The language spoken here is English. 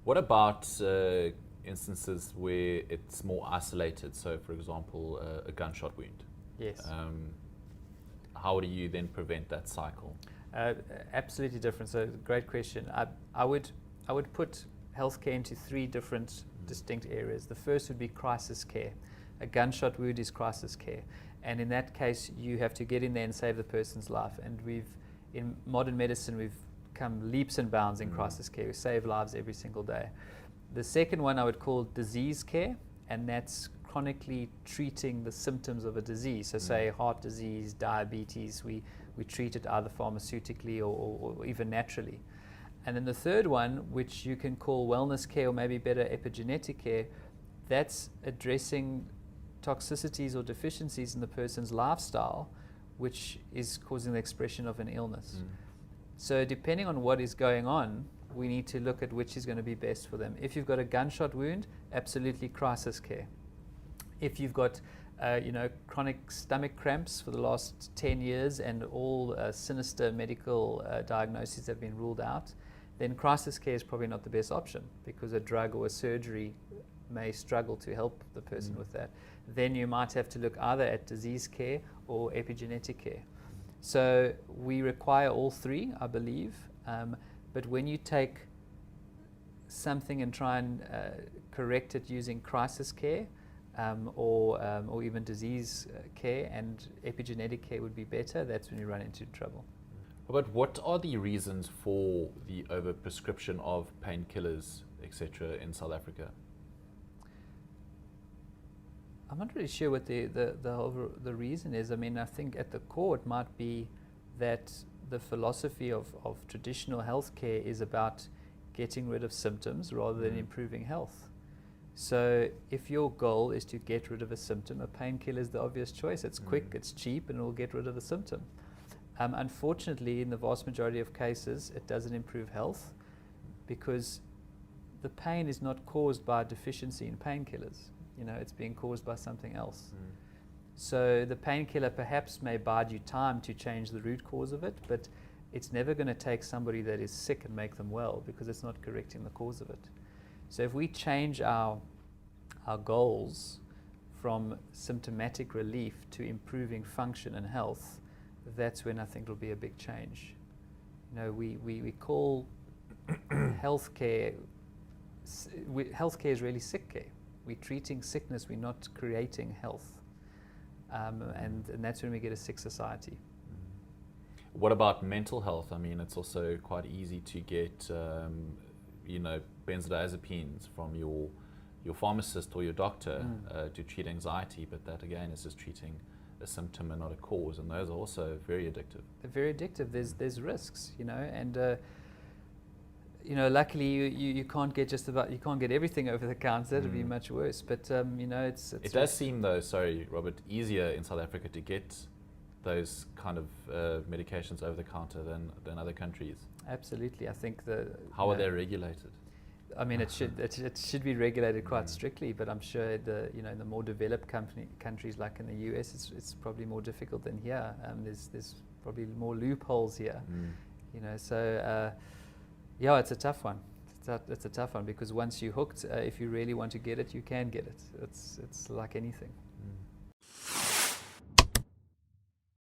What about instances where it's more isolated? So, for example, a gunshot wound. Yes. How do you then prevent that cycle? Absolutely different. So, great question. I would put healthcare into three different distinct areas. The first would be crisis care. A gunshot wound is crisis care, and in that case, you have to get in there and save the person's life. And in modern medicine, we've come leaps and bounds in crisis care. We save lives every single day. The second one I would call disease care, and that's chronically treating the symptoms of a disease. So say heart disease, diabetes, we treat it either pharmaceutically or even naturally. And then the third one, which you can call wellness care or maybe better epigenetic care, that's addressing toxicities or deficiencies in the person's lifestyle, which is causing the expression of an illness. So depending on what is going on, we need to look at which is going to be best for them. If you've got a gunshot wound, absolutely crisis care. If you've got chronic stomach cramps for the last 10 years and all sinister medical diagnoses have been ruled out, then crisis care is probably not the best option, because a drug or a surgery may struggle to help the person with that. Then you might have to look either at disease care or epigenetic care. So we require all three, I believe. But when you take something and try and correct it using crisis care or even disease care, and epigenetic care would be better, that's when you run into trouble. But what are the reasons for the overprescription of painkillers, etc., in South Africa? I'm not really sure what the reason is. I mean, I think at the core it might be that the philosophy of traditional healthcare is about getting rid of symptoms rather than improving health. So if your goal is to get rid of a symptom, a painkiller is the obvious choice. It's quick, it's cheap, and it will get rid of the symptom. Unfortunately, in the vast majority of cases, it doesn't improve health, because the pain is not caused by a deficiency in painkillers. It's being caused by something else. So the painkiller perhaps may bide you time to change the root cause of it, but it's never going to take somebody that is sick and make them well, because it's not correcting the cause of it. So if we change our goals from symptomatic relief to improving function and health, that's when I think it'll be a big change. We call healthcare is really sick care. We're treating sickness, we're not creating health. And that's when we get a sick society. What about mental health? I mean, it's also quite easy to get, benzodiazepines from your pharmacist or your doctor to treat anxiety, but that again is just treating a symptom and not a cause, and those are also very addictive. They're very addictive. There's risks, and luckily you can't get everything over the counter. That'd be much worse. But it does seem though, sorry, Robert, easier in South Africa to get those kind of medications over the counter than other countries. Absolutely, I think how are they regulated? I mean, it should be regulated quite strictly, but I'm sure the more developed countries like in the US, it's probably more difficult than here. There's probably more loopholes here. So. Yeah, it's a tough one. It's a tough one, because once you're hooked, if you really want to get it, you can get it. It's like anything.